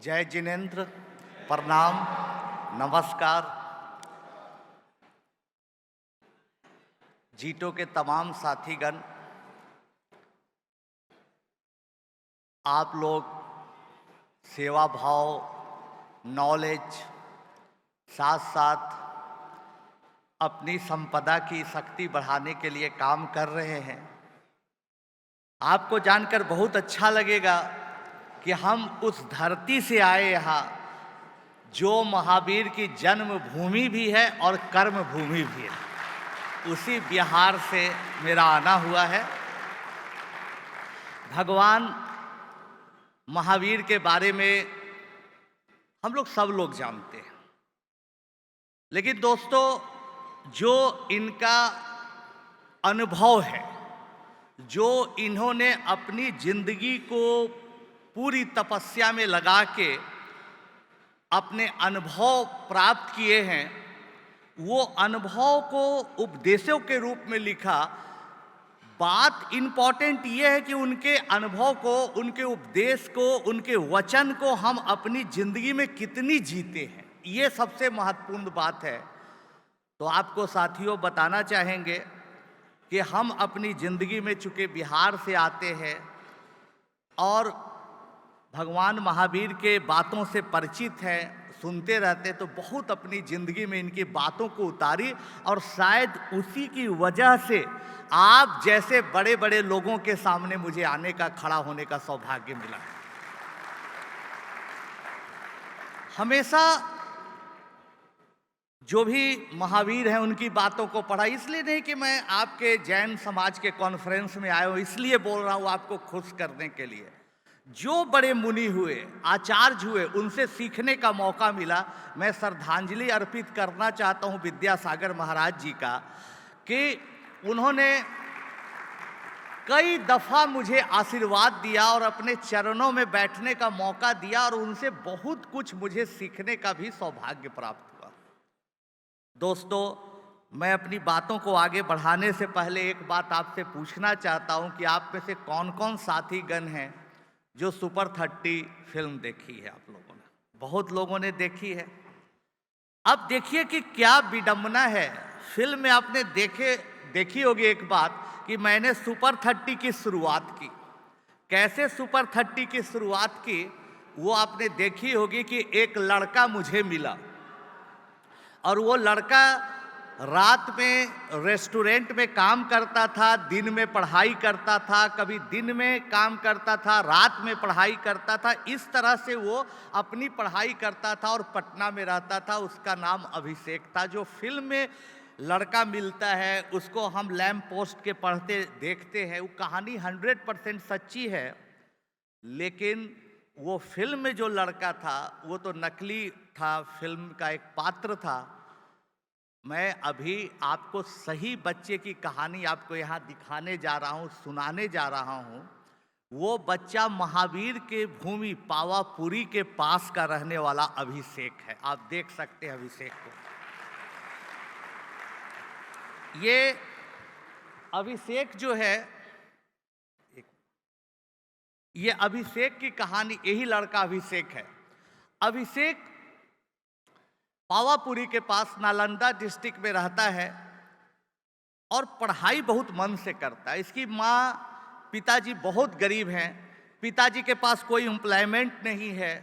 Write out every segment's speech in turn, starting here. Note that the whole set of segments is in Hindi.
जय जिनेन्द्र, प्रणाम, नमस्कार। जीटो के तमाम साथीगण, आप लोग सेवा भाव, नॉलेज, साथ साथ अपनी संपदा की शक्ति बढ़ाने के लिए काम कर रहे हैं। आपको जानकर बहुत अच्छा लगेगा कि हम उस धरती से आए यहाँ जो महावीर की जन्मभूमि भी है और कर्म भूमि भी है। उसी बिहार से मेरा आना हुआ है। भगवान महावीर के बारे में हम लोग सब लोग जानते हैं, लेकिन दोस्तों जो इनका अनुभव है, जो इन्होंने अपनी जिंदगी को पूरी तपस्या में लगा के अपने अनुभव प्राप्त किए हैं, वो अनुभव को उपदेशों के रूप में लिखा। बात इम्पॉर्टेंट ये है कि उनके अनुभव को, उनके उपदेश को, उनके वचन को हम अपनी जिंदगी में कितनी जीते हैं, ये सबसे महत्वपूर्ण बात है। तो आपको साथियों बताना चाहेंगे कि हम अपनी ज़िंदगी में चूँकि बिहार से आते हैं और भगवान महावीर के बातों से परिचित हैं, सुनते रहते, तो बहुत अपनी ज़िंदगी में इनकी बातों को उतारी और शायद उसी की वजह से आप जैसे बड़े बड़े लोगों के सामने मुझे आने का, खड़ा होने का सौभाग्य मिला। हमेशा जो भी महावीर हैं उनकी बातों को पढ़ा, इसलिए नहीं कि मैं आपके जैन समाज के कॉन्फ्रेंस में आया हूँ इसलिए बोल रहा हूँ आपको खुश करने के लिए। जो बड़े मुनि हुए, आचार्य हुए, उनसे सीखने का मौका मिला। मैं श्रद्धांजलि अर्पित करना चाहता हूँ विद्यासागर महाराज जी का कि उन्होंने कई दफ़ा मुझे आशीर्वाद दिया और अपने चरणों में बैठने का मौका दिया और उनसे बहुत कुछ मुझे सीखने का भी सौभाग्य प्राप्त हुआ। दोस्तों, मैं अपनी बातों को आगे बढ़ाने से पहले एक बात आपसे पूछना चाहता हूं कि आप में से कौन कौन साथीगण हैं जो सुपर 30 फिल्म देखी है। आप लोगों ने, बहुत लोगों ने देखी है। अब देखिए कि क्या विडंबना है। फिल्म में आपने देखी होगी एक बात कि मैंने सुपर 30 की शुरुआत की। कैसे सुपर 30 की शुरुआत की वो आपने देखी होगी कि एक लड़का मुझे मिला और वो लड़का रात में रेस्टोरेंट में काम करता था, दिन में पढ़ाई करता था, कभी दिन में काम करता था, रात में पढ़ाई करता था। इस तरह से वो अपनी पढ़ाई करता था और पटना में रहता था। उसका नाम अभिषेक था। जो फिल्म में लड़का मिलता है उसको हम लैंप पोस्ट के पढ़ते देखते हैं, वो कहानी 100% सच्ची है, लेकिन वो फिल्म में जो लड़का था वो तो नकली था, फिल्म का एक पात्र था। मैं अभी आपको सही बच्चे की कहानी आपको यहाँ दिखाने जा रहा हूँ, सुनाने जा रहा हूँ। वो बच्चा महावीर के भूमि पावापुरी के पास का रहने वाला अभिषेक है। आप देख सकते हैं अभिषेक को। ये अभिषेक जो है, ये अभिषेक की कहानी, यही लड़का अभिषेक है। अभिषेक पावापुरी के पास नालंदा डिस्ट्रिक्ट में रहता है और पढ़ाई बहुत मन से करता है। इसकी माँ, पिताजी बहुत गरीब हैं। पिताजी के पास कोई एम्प्लॉयमेंट नहीं है,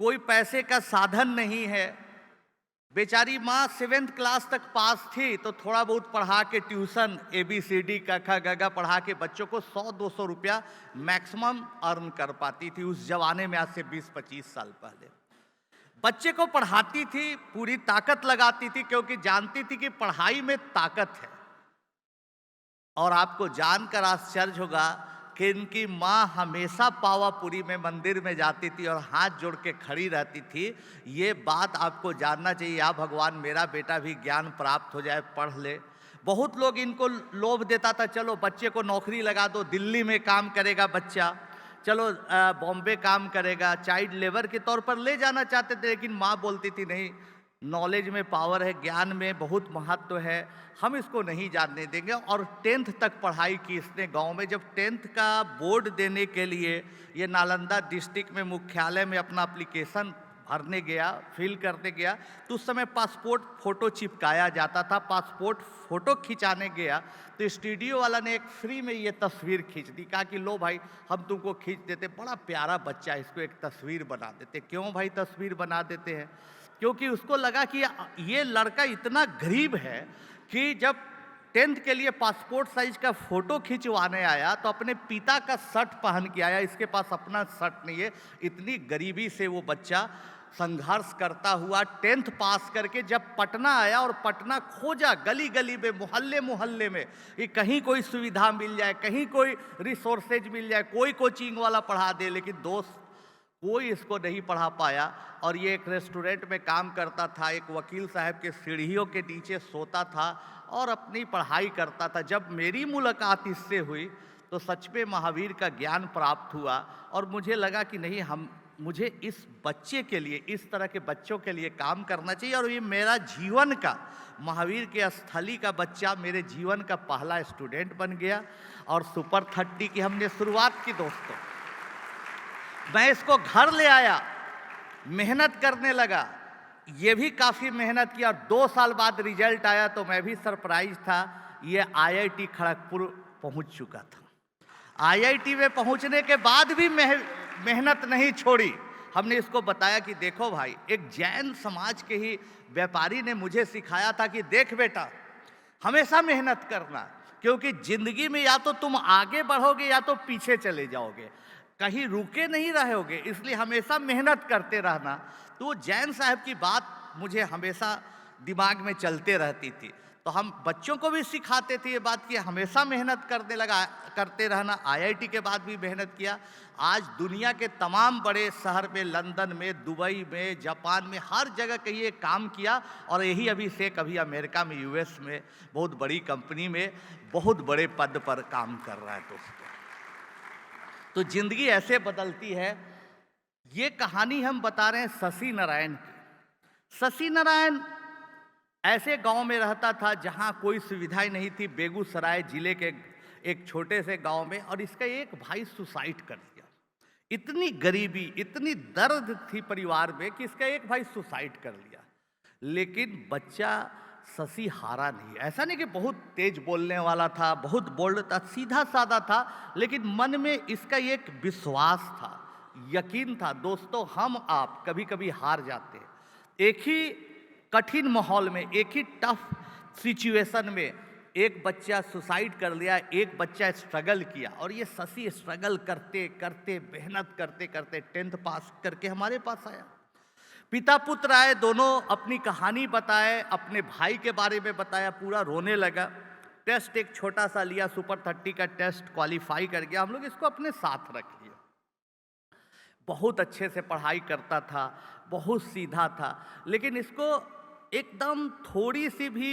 कोई पैसे का साधन नहीं है। बेचारी माँ 7th क्लास तक पास थी तो थोड़ा बहुत पढ़ा के ट्यूशन ABCD क ख ग घ पढ़ा के बच्चों को 100-200 रुपया मैक्सिमम अर्न कर पाती थी उस जमाने में, आज से 20-25 साल पहले। बच्चे को पढ़ाती थी, पूरी ताकत लगाती थी क्योंकि जानती थी कि पढ़ाई में ताकत है। और आपको जानकर आश्चर्य होगा कि इनकी माँ हमेशा पावापुरी में मंदिर में जाती थी और हाथ जोड़ के खड़ी रहती थी। ये बात आपको जानना चाहिए। या भगवान मेरा बेटा भी ज्ञान प्राप्त हो जाए, पढ़ ले। बहुत लोग इनको लोभ देता था, चलो बच्चे को नौकरी लगा दो, दिल्ली में काम करेगा बच्चा, चलो बॉम्बे काम करेगा, चाइल्ड लेबर के तौर पर ले जाना चाहते थे। लेकिन माँ बोलती थी नहीं, नॉलेज में पावर है, ज्ञान में बहुत महत्व है, हम इसको नहीं जानने देंगे। और 10th तक पढ़ाई की इसने गांव में। जब 10th का बोर्ड देने के लिए ये नालंदा डिस्ट्रिक्ट में मुख्यालय में अपना एप्लीकेशन भरने गया, फिल करने गया, तो उस समय पासपोर्ट फ़ोटो चिपकाया जाता था। पासपोर्ट फ़ोटो खिंचाने गया तो स्टूडियो वाला ने एक फ्री में ये तस्वीर खींच दी। कहा कि लो भाई, हम तुमको खींच देते, बड़ा प्यारा बच्चा, इसको एक तस्वीर बना देते। क्यों भाई तस्वीर बना देते हैं? क्योंकि उसको लगा कि ये लड़का इतना गरीब है कि जब 10th के लिए पासपोर्ट साइज का फोटो खिंचवाने आया तो अपने पिता का शर्ट पहन के आया, इसके पास अपना शर्ट नहीं है। इतनी गरीबी से वो बच्चा संघर्ष करता हुआ 10th पास करके जब पटना आया, और पटना खोजा गली गली में, मोहल्ले मोहल्ले में, कि कहीं कोई सुविधा मिल जाए, कहीं कोई रिसोर्सेज मिल जाए, कोई कोचिंग वाला पढ़ा दे। लेकिन दोस्त, कोई इसको नहीं पढ़ा पाया। और ये एक रेस्टोरेंट में काम करता था, एक वकील साहब के सीढ़ियों के नीचे सोता था और अपनी पढ़ाई करता था। जब मेरी मुलाकात इससे हुई तो सच में महावीर का ज्ञान प्राप्त हुआ, और मुझे लगा कि नहीं, मुझे इस बच्चे के लिए, इस तरह के बच्चों के लिए काम करना चाहिए। और ये मेरा जीवन का, महावीर के स्थली का बच्चा मेरे जीवन का पहला स्टूडेंट बन गया। और सुपर 30 की हमने शुरुआत की दोस्तों। मैं इसको घर ले आया, मेहनत करने लगा, ये भी काफ़ी मेहनत किया, और 2 साल बाद रिजल्ट आया तो मैं भी सरप्राइज था। ये IIT खड़गपुर पहुंच चुका था। IIT में पहुंचने के बाद भी मेहनत नहीं छोड़ी। हमने इसको बताया कि देखो भाई, एक जैन समाज के ही व्यापारी ने मुझे सिखाया था कि देख बेटा, हमेशा मेहनत करना, क्योंकि जिंदगी में या तो तुम आगे बढ़ोगे या तो पीछे चले जाओगे, कहीं रुके नहीं रहोगे, इसलिए हमेशा मेहनत करते रहना। तो जैन साहब की बात मुझे हमेशा दिमाग में चलते रहती थी। तो हम बच्चों को भी सिखाते थे ये बात कि हमेशा मेहनत करते रहना। IIT के बाद भी मेहनत किया। आज दुनिया के तमाम बड़े शहर में, लंदन में, दुबई में, जापान में, हर जगह कहीं काम किया। और यही अभिषेक अभी अमेरिका में, US में बहुत बड़ी कंपनी में बहुत बड़े पद पर काम कर रहा है दोस्तों। तो जिंदगी ऐसे बदलती है। ये कहानी हम बता रहे हैं शशि नारायण की। शशि नारायण ऐसे गांव में रहता था जहां कोई सुविधाएं नहीं थी, बेगूसराय जिले के एक छोटे से गांव में। और इसका एक भाई सुसाइड कर दिया। इतनी गरीबी, इतनी दर्द थी परिवार में कि इसका एक भाई सुसाइड कर लिया। लेकिन बच्चा शशि हारा नहीं। ऐसा नहीं कि बहुत तेज बोलने वाला था, बहुत बोल्ड था, सीधा साधा था, लेकिन मन में इसका एक विश्वास था, यकीन था। दोस्तों, हम आप कभी कभी हार जाते हैं। एक ही कठिन माहौल में, एक ही टफ सिचुएशन में एक बच्चा सुसाइड कर लिया, एक बच्चा स्ट्रगल किया। और ये शशि स्ट्रगल करते करते, मेहनत करते करते 10th पास करके हमारे पास आया। पिता पुत्र आए, दोनों अपनी कहानी बताए, अपने भाई के बारे में बताया, पूरा रोने लगा। टेस्ट एक छोटा सा लिया, सुपर 30 का टेस्ट क्वालिफाई कर गया। हम लोग इसको अपने साथ रख लिया। बहुत अच्छे से पढ़ाई करता था, बहुत सीधा था, लेकिन इसको एकदम थोड़ी सी भी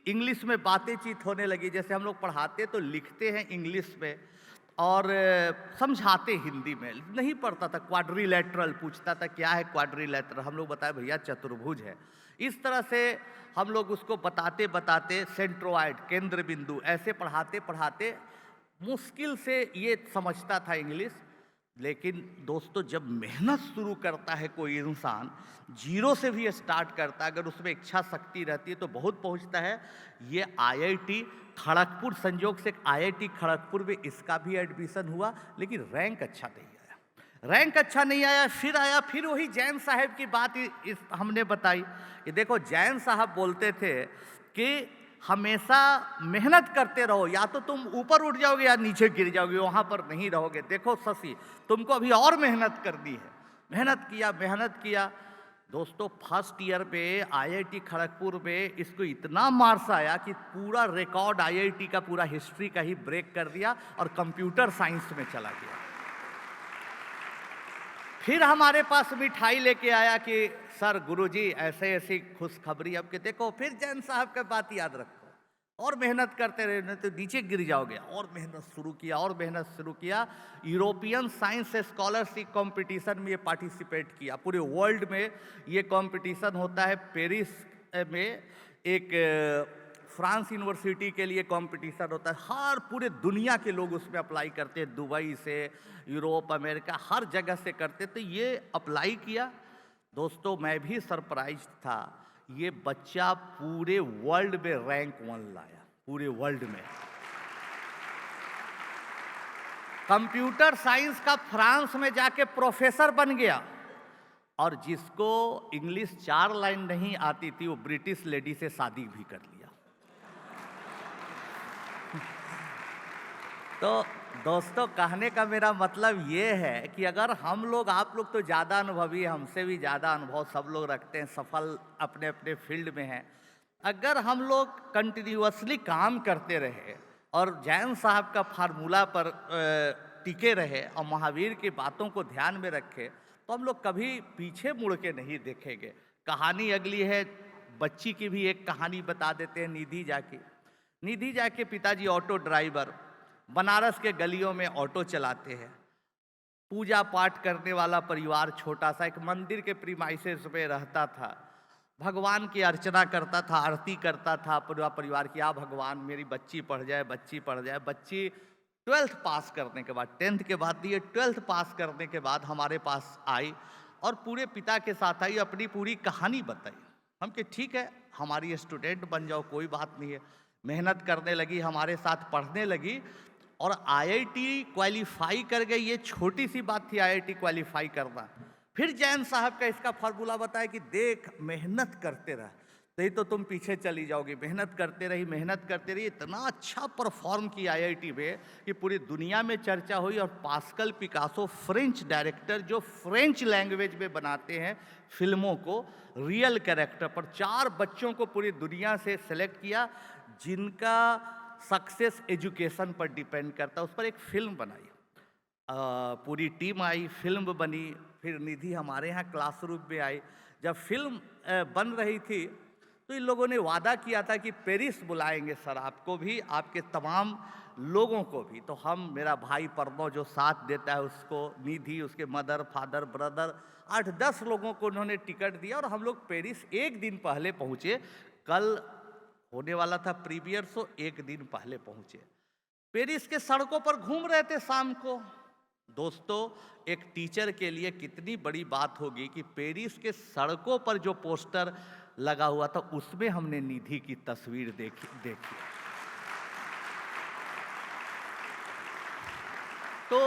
इंग्लिश में बातचीत होने लगी। जैसे हम लोग पढ़ाते तो लिखते हैं इंग्लिश में और समझाते हिंदी में, नहीं पढ़ता था। क्वाड्रिलेटरल पूछता था, क्या है क्वाड्रिलेटरल? हम लोग बताए भैया चतुर्भुज है। इस तरह से हम लोग उसको बताते बताते सेंट्रोइड, केंद्र बिंदु, ऐसे पढ़ाते पढ़ाते मुश्किल से ये समझता था इंग्लिश। लेकिन दोस्तों, जब मेहनत शुरू करता है कोई इंसान, जीरो से भी स्टार्ट करता है, अगर उसमें इच्छा शक्ति रहती है तो बहुत पहुंचता है। ये IIT खड़गपुर, संयोग से IIT खड़गपुर में इसका भी एडमिशन हुआ, लेकिन रैंक अच्छा नहीं आया। रैंक अच्छा नहीं आया, फिर आया, फिर वही जैन साहब की बात हमने बताई कि देखो, जैन साहब बोलते थे कि हमेशा मेहनत करते रहो, या तो तुम ऊपर उठ जाओगे या नीचे गिर जाओगे, वहां पर नहीं रहोगे। देखो शशि, तुमको अभी और मेहनत करनी है। मेहनत किया दोस्तों। फर्स्ट ईयर में IIT खड़गपुर में इसको इतना मार्क्स आया कि पूरा रिकॉर्ड IIT का, पूरा हिस्ट्री का ही ब्रेक कर दिया और कंप्यूटर साइंस में चला गया। फिर हमारे पास मिठाई लेके आया कि सर, गुरुजी ऐसे ऐसी खुशखबरी। अब के देखो, फिर जैन साहब का बात याद रखो, और मेहनत करते रहे, नहीं तो नीचे गिर जाओगे। और मेहनत शुरू किया, और मेहनत शुरू किया। यूरोपियन साइंस स्कॉलरशिप कंपटीशन में ये पार्टिसिपेट किया। पूरे वर्ल्ड में ये कंपटीशन होता है। पेरिस में एक फ्रांस यूनिवर्सिटी के लिए कंपटीशन होता है। हर पूरे दुनिया के लोग उसमें अप्लाई करते हैं, दुबई से, यूरोप, अमेरिका, हर जगह से करते। तो ये अप्लाई किया। दोस्तों मैं भी सरप्राइज था। ये बच्चा पूरे वर्ल्ड में रैंक 1 लाया, पूरे वर्ल्ड में। कंप्यूटर साइंस का फ्रांस में जाके प्रोफेसर बन गया। और जिसको इंग्लिश 4 लाइन नहीं आती थी, वो ब्रिटिश लेडी से शादी भी कर लिया। तो दोस्तों कहने का मेरा मतलब ये है कि अगर हम लोग, आप लोग तो ज़्यादा अनुभवी, हमसे भी ज़्यादा अनुभव सब लोग रखते हैं, सफल अपने अपने फील्ड में हैं। अगर हम लोग कंटिन्यूअसली काम करते रहे और जैन साहब का फार्मूला पर टिके रहे और महावीर की बातों को ध्यान में रखे, तो हम लोग कभी पीछे मुड़ के नहीं देखेंगे। कहानी अगली है, बच्ची की भी एक कहानी बता देते हैं, निधि जा की। निधि जा के पिताजी ऑटो ड्राइवर, बनारस के गलियों में ऑटो चलाते हैं। पूजा पाठ करने वाला परिवार, छोटा सा एक मंदिर के प्रीमाइसेस में रहता था। भगवान की अर्चना करता था, आरती करता था पूरा परिवार की। भगवान मेरी बच्ची पढ़ जाए, बच्ची पढ़ जाए। बच्ची 12th पास करने के बाद, 10th के बाद दिए, 12th पास करने के बाद हमारे पास आई और पूरे पिता के साथ आई, अपनी पूरी कहानी बताई। हम कि ठीक है, हमारी स्टूडेंट बन जाओ, कोई बात नहीं है। मेहनत करने लगी, हमारे साथ पढ़ने लगी और आईआईटी क्वालिफाई कर गई। ये छोटी सी बात थी आईआईटी क्वालिफाई करना। फिर जैन साहब का इसका फार्मूला बताया कि देख, मेहनत करते रह, नहीं तो तुम पीछे चली जाओगी। मेहनत करते रही, मेहनत करते रही, इतना अच्छा परफॉर्म किया आईआईटी में कि पूरी दुनिया में चर्चा हुई। और पास्कल पिकासो, फ्रेंच डायरेक्टर जो फ्रेंच लैंग्वेज में बनाते हैं फिल्मों को, रियल कैरेक्टर पर 4 बच्चों को पूरी दुनिया से सेलेक्ट किया जिनका सक्सेस एजुकेशन पर डिपेंड करता है। उस पर एक फिल्म बनाई, पूरी टीम आई, फिल्म बनी। फिर निधि हमारे यहाँ क्लासरूम में आई। जब फिल्म बन रही थी तो इन लोगों ने वादा किया था कि पेरिस बुलाएंगे सर, आपको भी, आपके तमाम लोगों को भी। तो हम, मेरा भाई परमो जो साथ देता है उसको, निधि, उसके मदर, फादर, ब्रदर, 8-10 लोगों को उन्होंने टिकट दिया और हम लोग पेरिस एक दिन पहले पहुँचे। कल होने वाला था प्रीमियर शो, एक दिन पहले पहुँचे। पेरिस के सड़कों पर घूम रहे थे शाम को। दोस्तों एक टीचर के लिए कितनी बड़ी बात होगी कि पेरिस के सड़कों पर जो पोस्टर लगा हुआ था उसमें हमने निधि की तस्वीर देखी। तो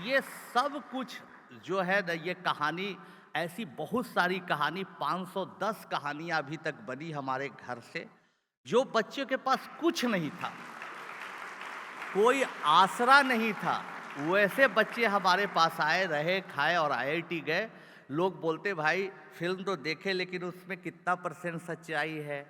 ये सब कुछ जो है ना, ये कहानी, ऐसी बहुत सारी कहानी, 510 कहानियां अभी तक बनी हमारे घर से। जो बच्चों के पास कुछ नहीं था, कोई आसरा नहीं था, वैसे बच्चे हमारे पास आए, रहे, खाए और आईआईटी गए। लोग बोलते भाई फिल्म तो देखे लेकिन उसमें कितना % सच्चाई है?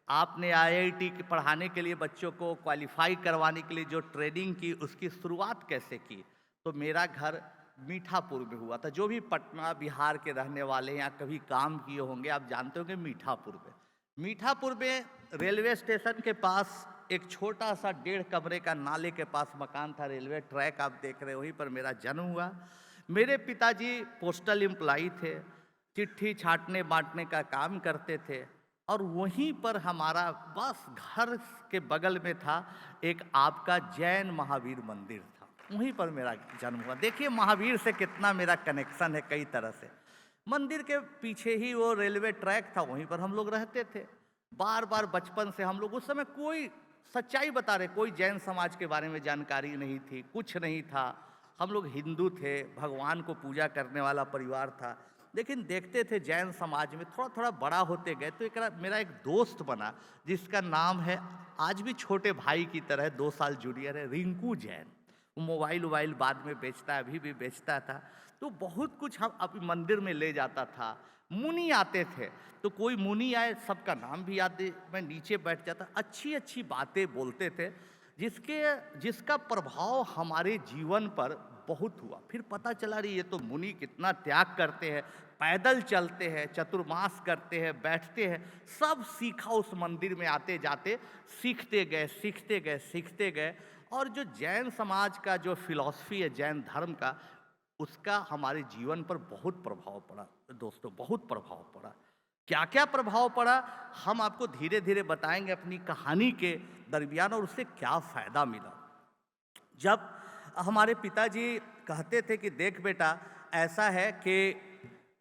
आपने आईआईटी के पढ़ाने के लिए, बच्चों को क्वालिफाई करवाने के लिए जो ट्रेनिंग की, उसकी शुरुआत कैसे की? तो मेरा घर मीठापुर में हुआ था। जो भी पटना, बिहार के रहने वाले यहाँ कभी काम किए होंगे, आप जानते होंगे मीठापुर में। मीठापुर में रेलवे स्टेशन के पास एक छोटा सा 1.5 कमरे का नाले के पास मकान था। रेलवे ट्रैक आप देख रहे, वहीं पर मेरा जन्म हुआ। मेरे पिताजी पोस्टल एम्प्लॉई थे, चिट्ठी छाटने बांटने का काम करते थे। और वहीं पर हमारा बस घर के बगल में था एक आपका जैन महावीर मंदिर था, वहीं पर मेरा जन्म हुआ। देखिए महावीर से कितना मेरा कनेक्शन है कई तरह से। मंदिर के पीछे ही वो रेलवे ट्रैक था, वहीं पर हम लोग रहते थे। बार बार बचपन से हम लोग, उस समय कोई, सच्चाई बता रहे, कोई जैन समाज के बारे में जानकारी नहीं थी, कुछ नहीं था। हम लोग हिंदू थे, भगवान को पूजा करने वाला परिवार था। लेकिन देखते थे जैन समाज में, थोड़ा थोड़ा बड़ा होते गए तो मेरा एक दोस्त बना जिसका नाम है, आज भी छोटे भाई की तरह 2 साल जूनियर है, रिंकू जैन। वो मोबाइल बाद में बेचता है, अभी भी बेचता था। तो बहुत कुछ हम अभी मंदिर में ले जाता था। मुनि आते थे तो कोई मुनि आए, सबका नाम भी याद है, मैं नीचे बैठ जाता, अच्छी अच्छी बातें बोलते थे जिसका प्रभाव हमारे जीवन पर बहुत हुआ। फिर पता चला रही ये तो मुनि कितना त्याग करते हैं, पैदल चलते हैं, चतुर्मास करते हैं, बैठते हैं, सब सीखा उस मंदिर में आते जाते, सीखते गए सीखते गए सीखते गए। और जो जैन समाज का जो फिलॉसफी है जैन धर्म का, उसका हमारे जीवन पर बहुत प्रभाव पड़ा दोस्तों, बहुत प्रभाव पड़ा। क्या क्या प्रभाव पड़ा हम आपको धीरे धीरे बताएंगे अपनी कहानी के दरमियान, और उससे क्या फ़ायदा मिला। जब हमारे पिताजी कहते थे कि देख बेटा, ऐसा है कि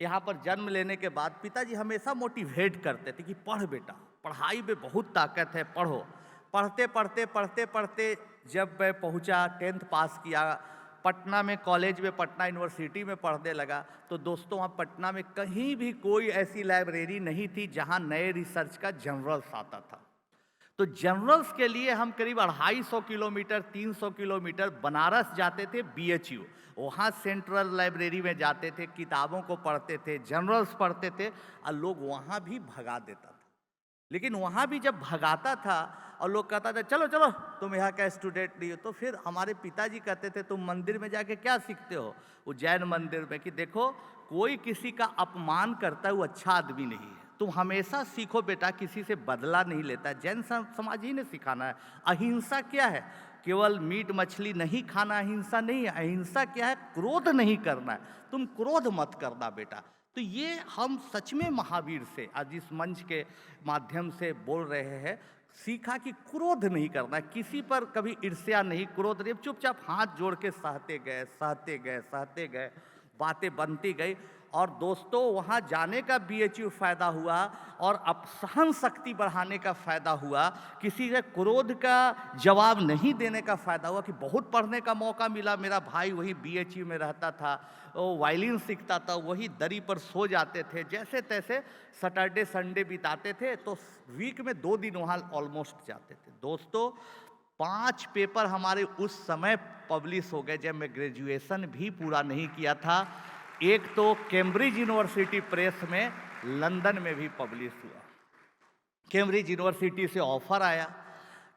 यहाँ पर जन्म लेने के बाद पिताजी हमेशा मोटिवेट करते थे कि पढ़ बेटा, पढ़ाई में बहुत ताकत है, पढ़ो। पढ़ते पढ़ते पढ़ते पढ़ते जब मैं पहुँचा, 10th पास किया, पटना में कॉलेज में, पटना यूनिवर्सिटी में पढ़ने लगा, तो दोस्तों वहाँ पटना में कहीं भी कोई ऐसी लाइब्रेरी नहीं थी जहाँ नए रिसर्च का जर्नल्स आता था। तो जर्नल्स के लिए हम करीब 250 किलोमीटर 300 किलोमीटर बनारस जाते थे, BHU, वहाँ सेंट्रल लाइब्रेरी में जाते थे, किताबों को पढ़ते थे, जर्नल्स पढ़ते थे, और लोग वहाँ भी भगा देता था। लेकिन वहाँ भी जब भगाता था और लोग कहता था चलो चलो तुम यहाँ का स्टूडेंट नहीं हो, तो फिर हमारे पिताजी कहते थे तुम मंदिर में जाके क्या सीखते हो, वो जैन मंदिर में, कि देखो कोई किसी का अपमान करता है वो अच्छा आदमी नहीं है, तुम हमेशा सीखो बेटा, किसी से बदला नहीं लेता। जैन समाज ही ने सिखाना है। अहिंसा क्या है? केवल मीट मछली नहीं खाना अहिंसा नहीं है। अहिंसा क्या है? क्रोध नहीं करना है, तुम क्रोध मत करना बेटा। तो ये हम सच में महावीर से आज इस मंच के माध्यम से बोल रहे हैं, सीखा कि क्रोध नहीं करना है, किसी पर कभी ईर्ष्या नहीं, क्रोध नहीं, चुपचाप हाथ जोड़ के सहते गए सहते गए सहते गए, बातें बनती गई। और दोस्तों वहाँ जाने का BHU फ़ायदा हुआ, और अब सहन शक्ति बढ़ाने का फ़ायदा हुआ, किसी के क्रोध का जवाब नहीं देने का फ़ायदा हुआ, कि बहुत पढ़ने का मौका मिला। मेरा भाई वही BHU में रहता था, वो वायलिन सीखता था, वही दरी पर सो जाते थे, जैसे तैसे सैटरडे संडे बिताते थे, तो वीक में 2 दिन वहाँ ऑलमोस्ट जाते थे। दोस्तों 5 पेपर हमारे उस समय पब्लिश हो गए जब मैं ग्रेजुएशन भी पूरा नहीं किया था। एक तो कैम्ब्रिज यूनिवर्सिटी प्रेस में लंदन में भी पब्लिश हुआ। कैम्ब्रिज यूनिवर्सिटी से ऑफ़र आया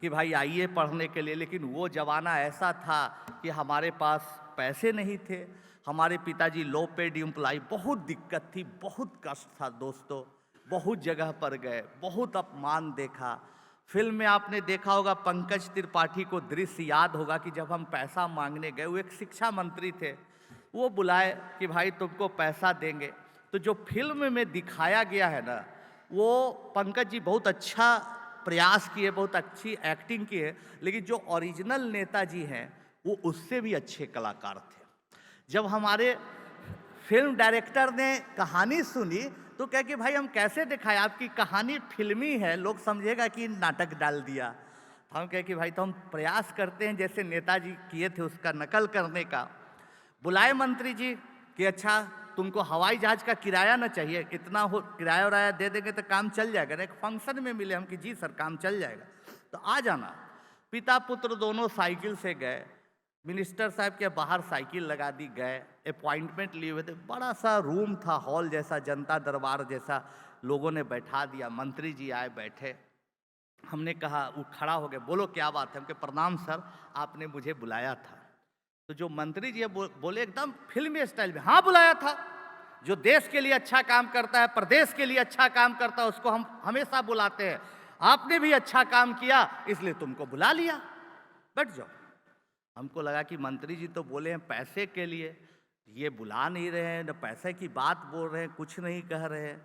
कि भाई आइए पढ़ने के लिए, लेकिन वो ज़माना ऐसा था कि हमारे पास पैसे नहीं थे। हमारे पिताजी लो पेड एम्प्लॉय, बहुत दिक्कत थी, बहुत कष्ट था दोस्तों। बहुत जगह पर गए, बहुत अपमान देखा। फिल्म में आपने देखा होगा, पंकज त्रिपाठी को दृश्य याद होगा कि जब हम पैसा मांगने गए, वो एक शिक्षा मंत्री थे, वो बुलाए कि भाई तुमको पैसा देंगे। तो जो फिल्म में दिखाया गया है ना, वो पंकज जी बहुत अच्छा प्रयास किए, बहुत अच्छी एक्टिंग की है, लेकिन जो ओरिजिनल नेताजी हैं वो उससे भी अच्छे कलाकार थे। जब हमारे फिल्म डायरेक्टर ने कहानी सुनी तो कहे कि भाई हम कैसे दिखाएं, आपकी कहानी फिल्मी है, लोग समझेगा कि नाटक डाल दिया। हम कहे कि भाई तो हम प्रयास करते हैं जैसे नेताजी किए थे उसका नकल करने का। बुलाए मंत्री जी कि अच्छा तुमको हवाई जहाज का किराया ना चाहिए, इतना हो किराया उराया दे देंगे तो काम चल जाएगा ना। एक फंक्शन में मिले हम कि जी सर काम चल जाएगा, तो आ जाना। पिता पुत्र दोनों साइकिल से गए, मिनिस्टर साहब के बाहर साइकिल लगा दी, गए, अपॉइंटमेंट लिए हुए थे। बड़ा सा रूम था, हॉल जैसा, जनता दरबार जैसा, लोगों ने बैठा दिया। मंत्री जी आए, बैठे। हमने कहा, वो खड़ा हो गए, बोलो क्या बात है? हमके प्रणाम सर, आपने मुझे बुलाया था। तो जो मंत्री जी बोले एकदम फिल्मी स्टाइल में, हाँ बुलाया था, जो देश के लिए अच्छा काम करता है, प्रदेश के लिए अच्छा काम करता है, उसको हम हमेशा बुलाते हैं। आपने भी अच्छा काम किया इसलिए तुमको बुला लिया, बैठ जाओ। हमको लगा कि मंत्री जी तो बोले हैं पैसे के लिए, ये बुला नहीं रहे हैं, न पैसे की बात बोल रहे हैं, कुछ नहीं कह रहे हैं।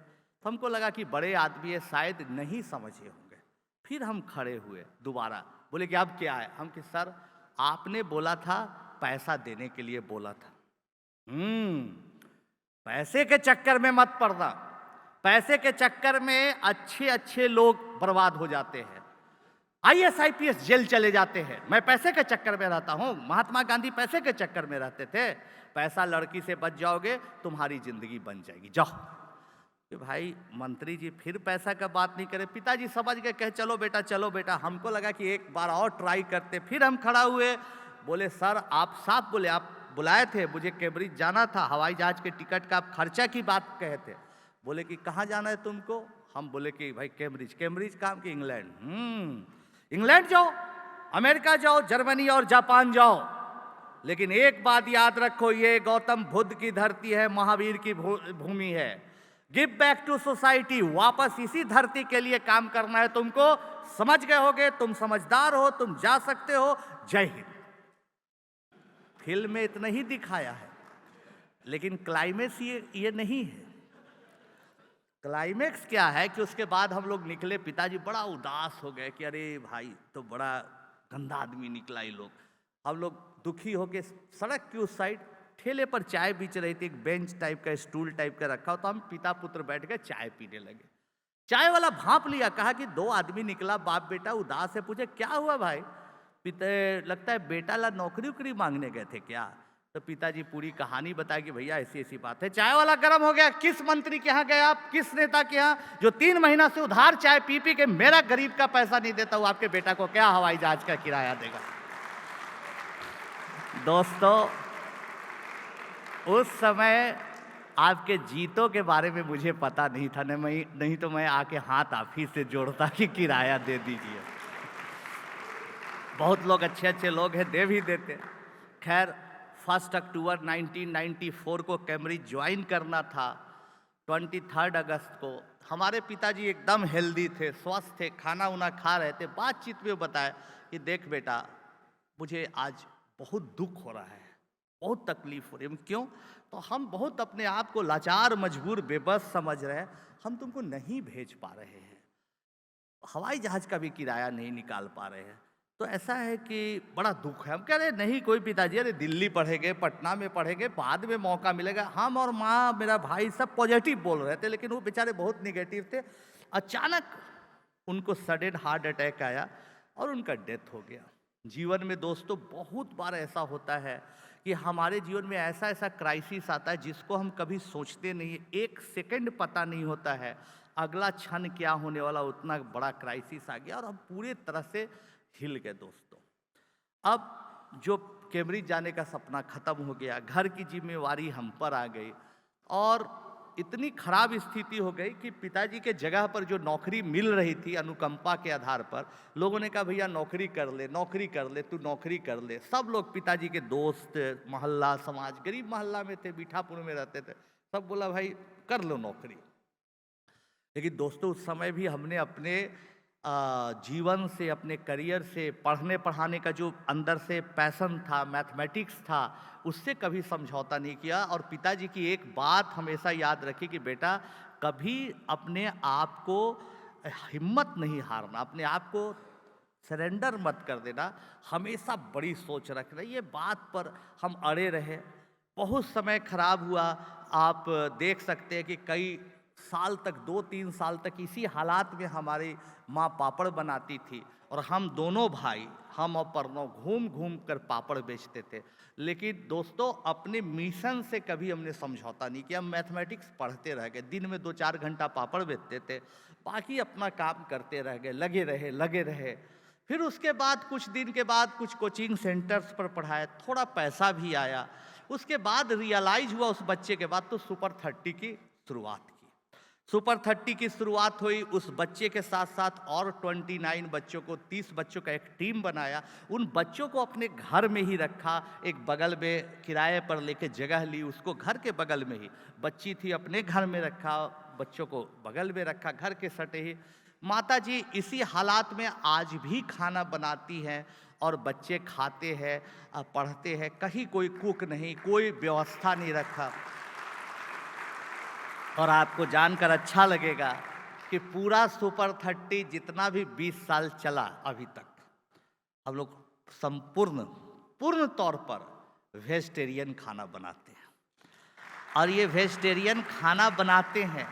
तो हमको लगा कि बड़े आदमी है, शायद नहीं समझे होंगे। फिर हम खड़े हुए दोबारा, बोले कि अब क्या है? हम कि सर आपने बोला था पैसा देने के लिए बोला था। पैसे के चक्कर में मत पड़ना, पैसे के चक्कर में अच्छे अच्छे लोग बर्बाद हो जाते हैं, IAS IPS जेल चले जाते हैं। मैं पैसे के चक्कर में रहता हूं, महात्मा गांधी पैसे के चक्कर में रहते थे। पैसा लड़की से बच जाओगे तुम्हारी जिंदगी बन जाएगी, जाओ। कि भाई मंत्री जी फिर पैसा का बात नहीं करे। पिताजी समझ गए, कहे चलो बेटा चलो बेटा। हमको लगा कि एक बार और ट्राई करते। फिर हम खड़ा हुए, बोले सर आप साफ बोले, आप बुलाए थे, मुझे कैम्ब्रिज जाना था, हवाई जहाज के टिकट का आप खर्चा की बात कहे थे। बोले कि कहाँ जाना है तुमको? हम बोले कि भाई कैम्ब्रिज। कैम्ब्रिज काम कि इंग्लैंड। इंग्लैंड जाओ, अमेरिका जाओ, जर्मनी और जापान जाओ, लेकिन एक बात याद रखो, ये गौतम बुद्ध की धरती है, महावीर की भूमि है। गिव बैक टू सोसाइटी, वापस इसी धरती के लिए काम करना है तुमको। समझ गए होगे, तुम समझदार हो, तुम जा सकते हो। जय हिंद। फिल्म में इतना ही दिखाया है, लेकिन क्लाइमेक्स ये नहीं है। क्लाइमेक्स क्या है कि उसके बाद हम लोग निकले, पिताजी बड़ा उदास हो गए कि अरे भाई तो बड़ा गंदा आदमी निकला ये लोग। हम लोग दुखी होके सड़क की उस साइड ठेले पर चाय बेच रही थी, एक बेंच टाइप का, स्टूल टाइप का रखा हो, तो हम पिता पुत्र बैठ के चाय पीने लगे। चाय वाला भांप लिया, कहा कि 2 आदमी निकला, बाप बेटा, उदास है। पूछे क्या हुआ भाई? पिता लगता है बेटा ला नौकरी उकरी मांगने गए थे क्या? तो पिताजी पूरी कहानी बताया कि भैया ऐसी ऐसी बात है। चाय वाला गर्म हो गया, किस मंत्री के यहाँ गए आप, किस नेता के यहाँ, जो 3 महीना से उधार चाय पी पी के मेरा गरीब का पैसा नहीं देता, वो आपके बेटा को क्या हवाई जहाज का किराया देगा? दोस्तों, उस समय आपके जीतों के बारे में मुझे पता नहीं था, नहीं तो मैं आके हाथ आप ही से जोड़ता कि किराया दे दीजिए। बहुत लोग अच्छे अच्छे लोग हैं, दे भी देते। खैर 1 अक्टूबर 1994 को कैम्ब्रिज ज्वाइन करना था। 23 अगस्त को हमारे पिताजी एकदम हेल्दी थे, स्वस्थ थे, खाना उना खा रहे थे। बातचीत में बताया कि देख बेटा, मुझे आज बहुत दुख हो रहा है, बहुत तकलीफ हो रही है। क्यों? तो हम बहुत अपने आप को लाचार, मजबूर, बेबस समझ रहे हैं, हम तुमको नहीं भेज पा रहे हैं, हवाई जहाज का भी किराया नहीं निकाल पा रहे हैं। तो ऐसा है कि बड़ा दुख है। हम कह रहे नहीं कोई पिताजी, अरे दिल्ली पढ़ेंगे, पटना में पढ़ेंगे, बाद में मौका मिलेगा। हम और माँ, मेरा भाई सब पॉजिटिव बोल रहे थे, लेकिन वो बेचारे बहुत निगेटिव थे। अचानक उनको सडन हार्ट अटैक आया और उनका डेथ हो गया। जीवन में दोस्तों बहुत बार ऐसा होता है कि हमारे जीवन में ऐसा ऐसा क्राइसिस आता है जिसको हम कभी सोचते नहीं, 1 सेकंड पता नहीं होता है अगला क्षण क्या होने वाला, उतना बड़ा क्राइसिस आ गया और हम पूरे तरह से हिल गए। दोस्तों, अब जो कैम्ब्रिज जाने का सपना खत्म हो गया, घर की जिम्मेवारी हम पर आ गई और इतनी खराब स्थिति हो गई कि पिताजी के जगह पर जो नौकरी मिल रही थी अनुकंपा के आधार पर, लोगों ने कहा भैया नौकरी कर ले, नौकरी कर ले, तू नौकरी कर ले। सब लोग, पिताजी के दोस्त, मोहल्ला समाज, गरीब मोहल्ला में थे, बीठापुर में रहते थे, सब बोला भाई कर लो नौकरी। लेकिन दोस्तों, उस समय भी हमने अपने जीवन से, अपने करियर से, पढ़ने पढ़ाने का जो अंदर से पैशन था, मैथमेटिक्स था, उससे कभी समझौता नहीं किया। और पिताजी की एक बात हमेशा याद रखी कि बेटा कभी अपने आप को हिम्मत नहीं हारना, अपने आप को सरेंडर मत कर देना, हमेशा बड़ी सोच रखना। ये बात पर हम अड़े रहे। बहुत समय खराब हुआ। आप देख सकते हैं कि कई साल तक, 2-3 साल तक इसी हालात में हमारी माँ पापड़ बनाती थी और हम दोनों भाई, हम और प्रणव घूम घूम कर पापड़ बेचते थे। लेकिन दोस्तों, अपने मिशन से कभी हमने समझौता नहीं किया। हम मैथमेटिक्स पढ़ते रह गए, दिन में 2-4 घंटा पापड़ बेचते थे, बाकी अपना काम करते रह गए, लगे रहे। फिर उसके बाद कुछ दिन के बाद कुछ कोचिंग सेंटर्स पर पढ़ाया, थोड़ा पैसा भी आया। उसके बाद रियलाइज हुआ उस बच्चे के बाद, तो सुपर 30 की शुरुआत की। सुपर 30 की शुरुआत हुई। उस बच्चे के साथ साथ और 29 बच्चों को, 30 बच्चों का एक टीम बनाया। उन बच्चों को अपने घर में ही रखा, एक बगल में किराए पर लेके जगह ली, उसको घर के बगल में ही, बच्ची थी अपने घर में रखा, बच्चों को बगल में रखा, घर के सटे ही। माता जी इसी हालात में आज भी खाना बनाती हैं और बच्चे खाते हैं, पढ़ते हैं। कहीं कोई कुक नहीं, कोई व्यवस्था नहीं रखा। और आपको जानकर अच्छा लगेगा कि पूरा सुपर 30 जितना भी 20 साल चला अभी तक, हम लोग पूर्ण तौर पर वेजिटेरियन खाना बनाते हैं। और ये वेजिटेरियन खाना बनाते हैं,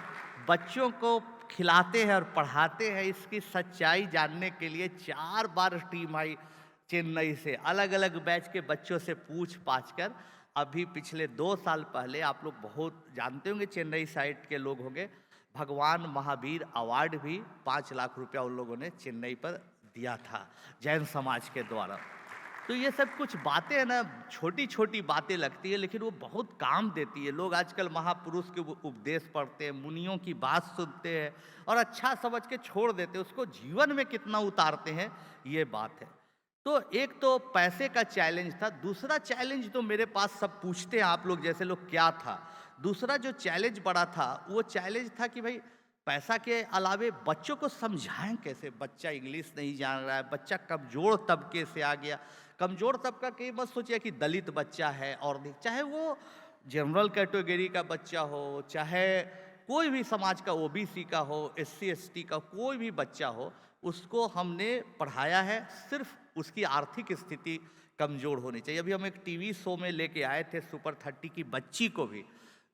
बच्चों को खिलाते हैं और पढ़ाते हैं। इसकी सच्चाई जानने के लिए 4 बार टीम आई चेन्नई से, अलग अलग बैच के बच्चों से पूछ पाछ कर। अभी पिछले 2 साल पहले, आप लोग बहुत जानते होंगे, चेन्नई साइड के लोग होंगे, भगवान महावीर अवार्ड भी 5 लाख रुपया उन लोगों ने चेन्नई पर दिया था जैन समाज के द्वारा। तो ये सब कुछ बातें हैं ना, छोटी छोटी बातें लगती है, लेकिन वो बहुत काम देती है। लोग आजकल महापुरुष के उपदेश पढ़ते हैं, मुनियों की बात सुनते हैं और अच्छा समझ के छोड़ देते हैं, उसको जीवन में कितना उतारते हैं, ये बात है। तो एक तो पैसे का चैलेंज था, दूसरा चैलेंज तो मेरे पास सब पूछते हैं आप लोग जैसे लोग क्या था। दूसरा जो चैलेंज बड़ा था, वो चैलेंज था कि भाई पैसा के अलावे बच्चों को समझाएं कैसे। बच्चा इंग्लिश नहीं जान रहा है, बच्चा कमज़ोर तबके से आ गया। कमज़ोर तबका कई मत सोचिए कि दलित बच्चा है और चाहे वो जनरल कैटेगरी का बच्चा हो, चाहे कोई भी समाज का ओबीसी का हो, एससी एसटी का कोई भी बच्चा हो, उसको हमने पढ़ाया है। सिर्फ उसकी आर्थिक स्थिति कमज़ोर होनी चाहिए। अभी हम एक टीवी शो में लेके आए थे सुपर 30 की बच्ची को भी,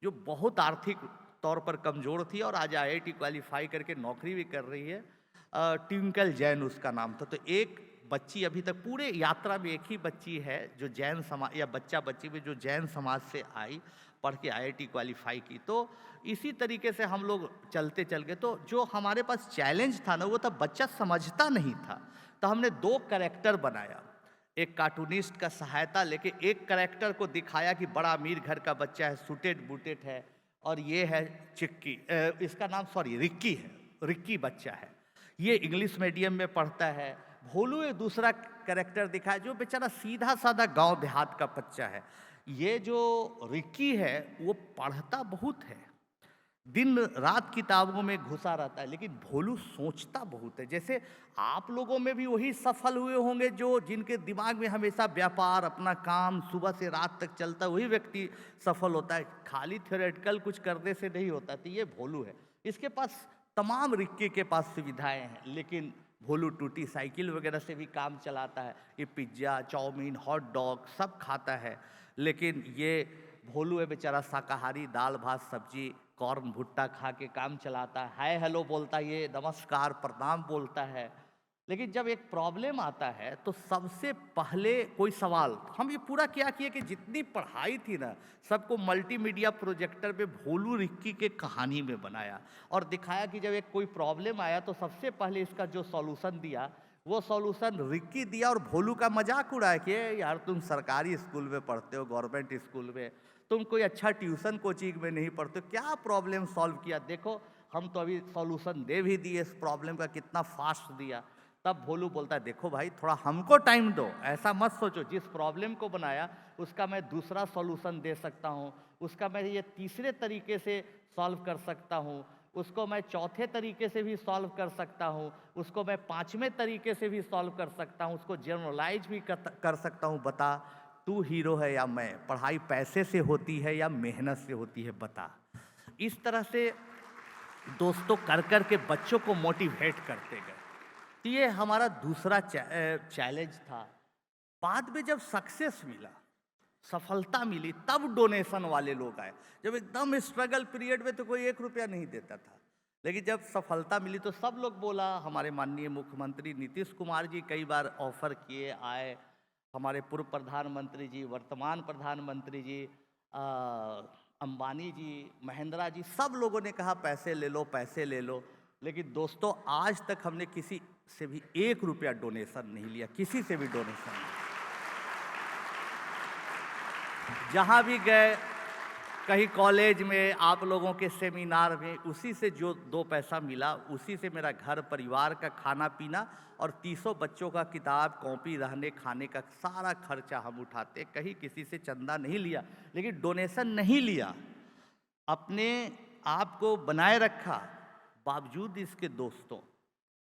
जो बहुत आर्थिक तौर पर कमज़ोर थी और आज आईआईटी क्वालिफाई करके नौकरी भी कर रही है। ट्विंकल जैन उसका नाम था। तो एक बच्ची अभी तक पूरे यात्रा में एक ही बच्ची है जो जैन समाज या बच्चा बच्ची में जो जैन समाज से आई, पढ़ के आईआईटी क्वालिफाई की। तो इसी तरीके से हम लोग चलते चल गए। तो जो हमारे पास चैलेंज था ना, वो था बच्चा समझता नहीं था। तो हमने दो कैरेक्टर बनाया, एक कार्टूनिस्ट का सहायता लेके एक कैरेक्टर को दिखाया कि बड़ा अमीर घर का बच्चा है, सूटेड बूटेड है, और ये है चिक्की, इसका नाम सॉरी रिक्की है, रिक्की बच्चा है, ये इंग्लिश मीडियम में पढ़ता है। भोलू एक दूसरा कैरेक्टर दिखाया जो बेचारा सीधा साधा गांव देहात का बच्चा है। ये जो रिक्की है वो पढ़ता बहुत है, दिन रात किताबों में घुसा रहता है, लेकिन भोलू सोचता बहुत है। जैसे आप लोगों में भी वही सफल हुए होंगे जो जिनके दिमाग में हमेशा व्यापार, अपना काम सुबह से रात तक चलता है, वही व्यक्ति सफल होता है। खाली थ्योरेटिकल कुछ करने से नहीं होता। तो ये भोलू है, इसके पास तमाम रिक्के के पास सुविधाएं हैं, लेकिन भोलू टूटी साइकिल वगैरह से भी काम चलाता है। ये पिज्ज़ा, चाउमीन, हॉट डॉग सब खाता है, लेकिन ये भोलू है बेचारा शाकाहारी, दाल भात सब्जी कॉर्न भुट्टा खा के काम चलाता है। हाय हेलो बोलता है, ये नमस्कार प्रणाम बोलता है। लेकिन जब एक प्रॉब्लम आता है तो सबसे पहले कोई सवाल, हम ये पूरा क्या किए कि जितनी पढ़ाई थी ना, सबको मल्टीमीडिया प्रोजेक्टर पे भोलू रिक्की के कहानी में बनाया और दिखाया कि जब एक कोई प्रॉब्लम आया तो सबसे पहले इसका जो सॉल्यूशन दिया, वो सॉल्यूशन रिक्की दिया और भोलू का मजाक उड़ाया कि यार तुम सरकारी स्कूल में पढ़ते हो, गवर्नमेंट स्कूल में, तुम कोई अच्छा ट्यूशन कोचिंग में नहीं पढ़ते, क्या प्रॉब्लम सॉल्व किया, देखो हम तो अभी सॉल्यूशन दे भी दिए इस प्रॉब्लम का, कितना फास्ट दिया। तब भोलू बोलता है देखो भाई थोड़ा हमको टाइम दो, ऐसा मत सोचो जिस प्रॉब्लम को बनाया उसका मैं दूसरा सॉल्यूशन दे सकता हूँ, उसका मैं ये तीसरे तरीके से सॉल्व कर सकता हूँ, उसको मैं चौथे तरीके से भी सॉल्व कर सकता हूँ, उसको मैं पाँचवें तरीके से भी सॉल्व कर सकता हूँ, उसको जनरलाइज भी कर सकता हूँ। बता तू हीरो है या मैं, पढ़ाई पैसे से होती है या मेहनत से होती है, बता। इस तरह से दोस्तों कर कर के बच्चों को मोटिवेट करते गए। तो ये हमारा दूसरा चैलेंज था। बाद में जब सक्सेस मिला, सफलता मिली, तब डोनेशन वाले लोग आए। जब एकदम स्ट्रगल पीरियड में तो कोई 1 रुपया नहीं देता था, लेकिन जब सफलता मिली तो सब लोग बोला। हमारे माननीय मुख्यमंत्री नीतीश कुमार जी कई बार ऑफर किए, आए, हमारे पूर्व प्रधानमंत्री जी, वर्तमान प्रधानमंत्री जी, अंबानी जी, महिंद्रा जी, सब लोगों ने कहा पैसे ले लो, पैसे ले लो। लेकिन दोस्तों आज तक हमने किसी से भी 1 रुपया डोनेशन नहीं लिया, किसी से भी डोनेशन नहीं। जहाँ भी गए, कहीं कॉलेज में, आप लोगों के सेमिनार में, उसी से जो 2 पैसा मिला उसी से मेरा घर परिवार का खाना पीना और 300 बच्चों का किताब कॉपी, रहने खाने का सारा खर्चा हम उठाते। कहीं किसी से चंदा नहीं लिया, लेकिन डोनेशन नहीं लिया, अपने आप को बनाए रखा। बावजूद इसके दोस्तों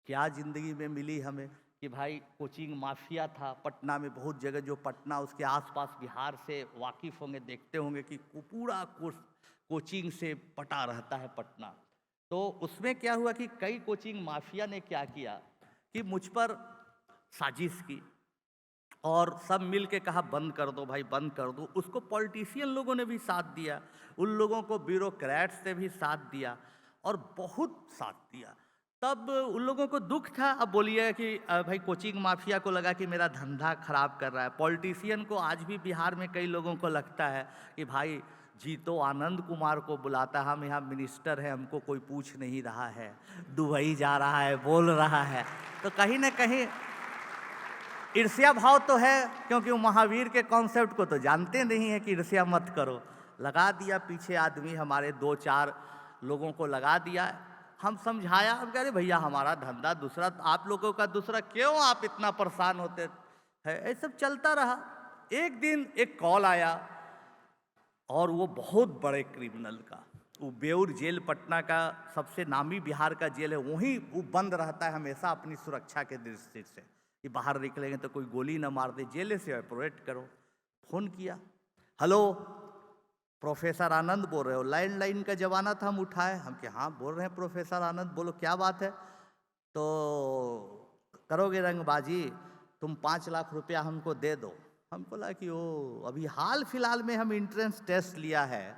क्या ज़िंदगी में मिली हमें कि भाई कोचिंग माफिया था पटना में, बहुत जगह, जो पटना उसके आसपास बिहार से वाकिफ़ होंगे, देखते होंगे कि पूरा कोचिंग से पटा रहता है पटना। तो उसमें क्या हुआ कि कई कोचिंग माफिया ने क्या किया कि मुझ पर साजिश की और सब मिल के कहा बंद कर दो भाई, बंद कर दो। उसको पॉलिटिशियन लोगों ने भी साथ दिया, उन लोगों को ब्यूरोक्रेट्स ने भी साथ दिया और बहुत साथ दिया। तब उन लोगों को दुख था। अब बोलिए कि भाई कोचिंग माफिया को लगा कि मेरा धंधा खराब कर रहा है। पॉलिटिशियन को आज भी बिहार में कई लोगों को लगता है कि भाई जी तो आनंद कुमार को बुलाता, हम यहाँ मिनिस्टर हैं, हमको कोई पूछ नहीं रहा है, दुबई जा रहा है, बोल रहा है। तो कहीं ना कहीं ईर्ष्या भाव तो है, क्योंकि वो महावीर के कॉन्सेप्ट को तो जानते नहीं है कि ईर्ष्या मत करो। लगा दिया पीछे आदमी, हमारे 2-4 लोगों को लगा दिया। हम समझाया, हम कह रहे भैया हमारा धंधा दूसरा, आप लोगों का दूसरा, क्यों आप इतना परेशान होते। है, ये सब चलता रहा। एक दिन एक कॉल आया और वो बहुत बड़े क्रिमिनल का, वो बेउर जेल पटना का सबसे नामी बिहार का जेल है, वहीं वो बंद रहता है हमेशा अपनी सुरक्षा के दृष्टि से कि बाहर निकलेंगे तो कोई गोली ना मार दे, जेल से ऑपरेट करो। फोन किया, हेलो प्रोफेसर आनंद बोल रहे हो? लैंडलाइन का जमाना था, हम उठाए, हम कि हाँ बोल रहे हैं प्रोफेसर आनंद, बोलो क्या बात है? तो करोगे रंगबाजी, तुम 5 लाख रुपया हमको दे दो। हम बोला कि ओ अभी हाल फिलहाल में हम इंट्रेंस टेस्ट लिया है,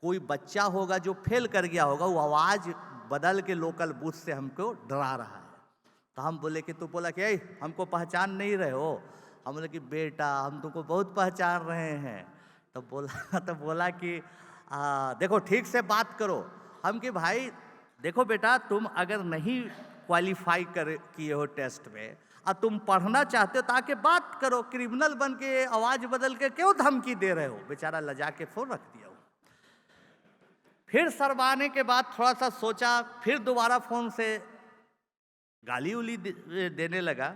कोई बच्चा होगा जो फेल कर गया होगा, वो आवाज़ बदल के लोकल बूथ से हमको डरा रहा है। तो हम बोले कि तू बोला कि हमको पहचान नहीं रहे हो? हम बोले कि बेटा हम तुमको बहुत पहचान रहे हैं। तो बोला कि देखो ठीक से बात करो। हम कि भाई देखो बेटा, तुम अगर नहीं क्वालिफाई कर किए हो टेस्ट में और तुम पढ़ना चाहते हो तो आके बात करो, क्रिमिनल बन के आवाज़ बदल के क्यों धमकी दे रहे हो? बेचारा लजा के फोन रख दिया। फिर शर्माने के बाद थोड़ा सा सोचा, फिर दोबारा फ़ोन से गाली उली देने लगा।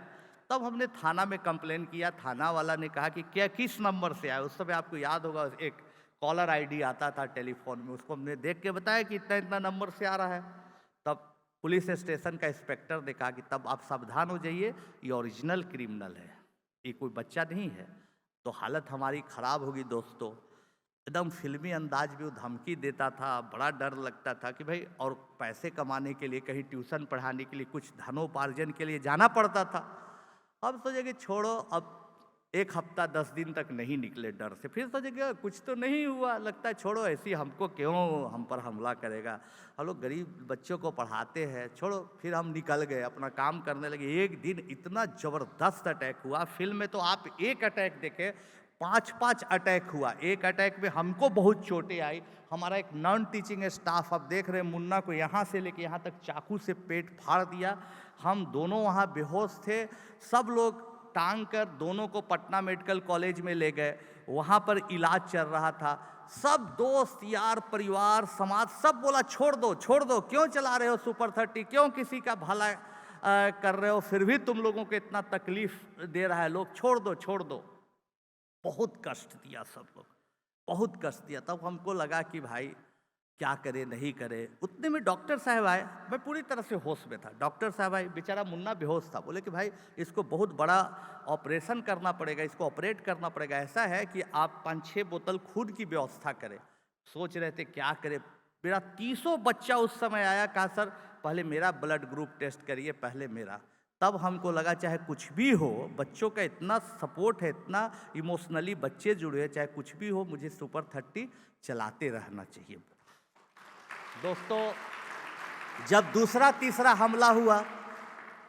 तब हमने थाना में कंप्लेन किया। थाना वाला ने कहा कि क्या किस नंबर से आया? उस समय आपको याद होगा एक कॉलर आईडी आता था टेलीफोन में, उसको हमने देख के बताया कि इतना इतना नंबर से आ रहा है। तब पुलिस स्टेशन का इंस्पेक्टर ने कहा कि तब आप सावधान हो जाइए, ये ओरिजिनल क्रिमिनल है, ये कोई बच्चा नहीं है। तो हालत हमारी ख़राब होगी दोस्तों। एकदम फिल्मी अंदाज में वो धमकी देता था, बड़ा डर लगता था कि भाई, और पैसे कमाने के लिए, कहीं ट्यूशन पढ़ाने के लिए, कुछ धनोपार्जन के लिए जाना पड़ता था। अब सोचे कि छोड़ो, अब 1 हफ्ता 10 दिन तक नहीं निकले डर से। फिर सोचे कि कुछ तो नहीं हुआ, लगता है छोड़ो, ऐसी हमको क्यों हम पर हमला करेगा, हम लोग गरीब बच्चों को पढ़ाते हैं, छोड़ो। फिर हम निकल गए, अपना काम करने लगे। एक दिन इतना ज़बरदस्त अटैक हुआ, फिल्म में तो आप एक अटैक देखे, 5-5 अटैक हुआ। एक अटैक में हमको बहुत चोटें आई। हमारा एक नॉन टीचिंग स्टाफ, आप देख रहे हैं, मुन्ना को यहाँ से लेके यहाँ तक चाकू से पेट फाड़ दिया। हम दोनों वहाँ बेहोश थे। सब लोग टांग कर दोनों को पटना मेडिकल कॉलेज में ले गए, वहाँ पर इलाज चल रहा था। सब दोस्त यार, परिवार, समाज सब बोला छोड़ दो, छोड़ दो, क्यों चला रहे हो सुपर 30, क्यों किसी का भला कर रहे हो, फिर भी तुम लोगों को इतना तकलीफ दे रहा है लोग, छोड़ दो, छोड़ दो। बहुत कष्ट दिया सब लोग, बहुत कष्ट दिया। तब हमको लगा कि भाई क्या करे नहीं करे। उतने में डॉक्टर साहब आए, मैं पूरी तरह से होश में था। डॉक्टर साहब आए, बेचारा मुन्ना बेहोश था। बोले कि भाई इसको बहुत बड़ा ऑपरेशन करना पड़ेगा, इसको ऑपरेट करना पड़ेगा। ऐसा है कि आप 5-6 बोतल खून की व्यवस्था करें। सोच रहे थे क्या करें। मेरा 30 बच्चा उस समय आया, कहा सर पहले मेरा ब्लड ग्रुप टेस्ट करिए, पहले मेरा। तब हमको लगा चाहे कुछ भी हो, बच्चों का इतना सपोर्ट है, इतना इमोशनली बच्चे जुड़े हैं, चाहे कुछ भी हो, मुझे सुपर 30 चलाते रहना चाहिए। दोस्तों जब दूसरा तीसरा हमला हुआ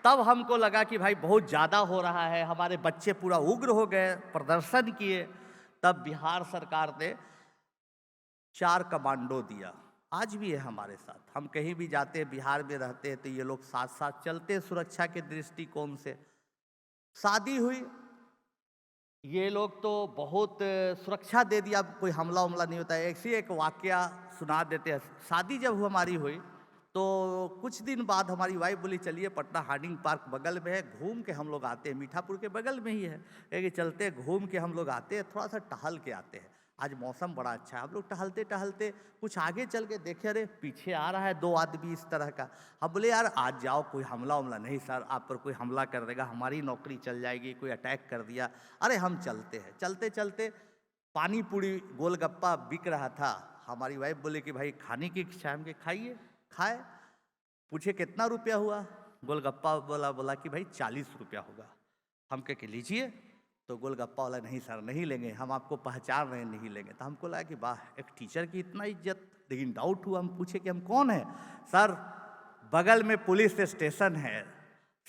तब हमको लगा कि भाई बहुत ज़्यादा हो रहा है, हमारे बच्चे पूरा उग्र हो गए, प्रदर्शन किए। तब बिहार सरकार ने 4 कमांडो दिया, आज भी है हमारे साथ। हम कहीं भी जाते हैं, बिहार में रहते हैं, तो ये लोग साथ साथ चलते हैं सुरक्षा के दृष्टिकोण से। शादी हुई, ये लोग तो बहुत सुरक्षा दे दिया, कोई हमला उमला नहीं होता है। ऐसी एक वाकया सुना देते हैं। शादी जब हमारी हुई तो कुछ दिन बाद हमारी वाइफ बोली चलिए पटना हार्डिंग पार्क बगल में है, घूम के हम लोग आते हैं, मीठापुर के बगल में ही है, कि चलते घूम के हम लोग आते हैं, थोड़ा सा टहल के आते हैं। आज मौसम बड़ा अच्छा है। हम लोग टहलते टहलते कुछ आगे चल के देखे, अरे पीछे आ रहा है 2 आदमी इस तरह का। हम बोले यार आज जाओ, कोई हमला उमला नहीं सर, आप पर कोई हमला कर देगा, हमारी नौकरी चल जाएगी, कोई अटैक कर दिया। अरे हम चलते हैं। चलते चलते पानी पूरी गोलगप्पा बिक रहा था। हमारी वाइफ बोले कि भाई खाने की इच्छा है, हम के खाइए। खाए, पूछे कितना रुपया हुआ, गोलगप्पा बोला कि भाई 40 रुपया होगा। हम कह के लीजिए, तो गोलगप्पा वाला नहीं सर नहीं लेंगे, हम आपको पहचान रहे नहीं लेंगे। तो हमको लगा कि वाह, एक टीचर की इतना इज्जत। लेकिन डाउट हुआ, हम पूछे कि हम कौन है? सर बगल में पुलिस स्टेशन है,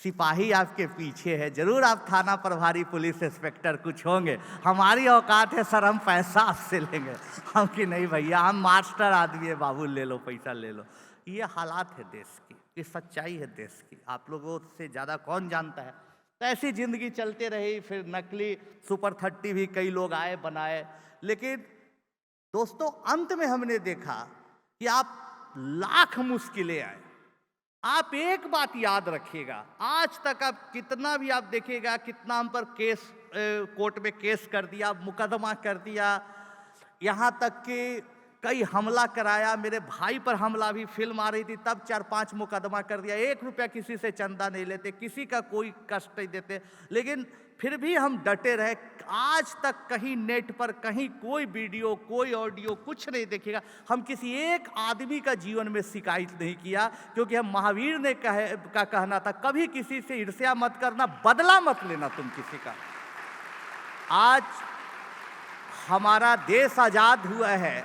सिपाही आपके पीछे है, जरूर आप थाना प्रभारी पुलिस इंस्पेक्टर कुछ होंगे, हमारी औकात है सर, हम पैसा आपसे लेंगे। हम कि नहीं भैया, हम मास्टर आदमी है बाबू, ले लो पैसा ले लो। ये हालात है देश की, ये सच्चाई है देश की, आप लोगों से ज़्यादा कौन जानता है। तो ऐसी ज़िंदगी चलते रही। फिर नकली सुपर 30 भी कई लोग आए बनाए। लेकिन दोस्तों अंत में हमने देखा कि आप लाख मुश्किलें आए, आप एक बात याद रखिएगा, आज तक आप कितना भी आप देखिएगा, कितना हम पर केस कोर्ट में केस कर दिया, मुकदमा कर दिया, यहाँ तक कि कई हमला कराया। मेरे भाई पर हमला भी, फिल्म आ रही थी तब 4-5 मुकदमा कर दिया। 1 रुपया किसी से चंदा नहीं लेते, किसी का कोई कष्ट नहीं देते, लेकिन फिर भी हम डटे रहे। आज तक कहीं नेट पर कहीं कोई वीडियो, कोई ऑडियो, कुछ नहीं देखेगा। हम किसी एक आदमी का जीवन में शिकायत नहीं किया, क्योंकि हम महावीर ने का कहना था, कभी किसी से ईर्ष्या मत करना, बदला मत लेना तुम किसी का। आज हमारा देश आजाद हुआ है,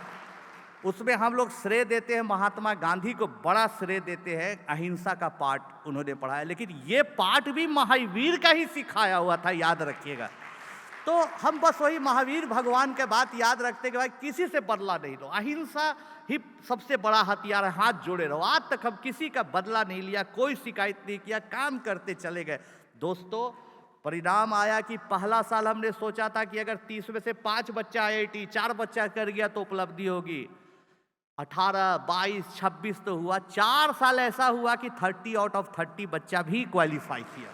उसमें हम लोग श्रेय देते हैं महात्मा गांधी को, बड़ा श्रेय देते हैं। अहिंसा का पाठ उन्होंने पढ़ाया, लेकिन ये पाठ भी महावीर का ही सिखाया हुआ था, याद रखिएगा। तो हम बस वही महावीर भगवान के बात याद रखते कि भाई किसी से बदला नहीं लो, अहिंसा ही सबसे बड़ा हथियार है, हाथ जोड़े रहो। आज तक हम किसी का बदला नहीं लिया, कोई शिकायत नहीं किया, काम करते चले गए। दोस्तों, परिणाम आया कि पहला साल हमने सोचा था कि अगर 30 में से 5 बच्चा IIT, 4 बच्चा कर गया तो उपलब्धि होगी। 18, 22, 26 तो हुआ। 4 साल ऐसा हुआ कि 30 आउट ऑफ 30 बच्चा भी क्वालिफाई किया।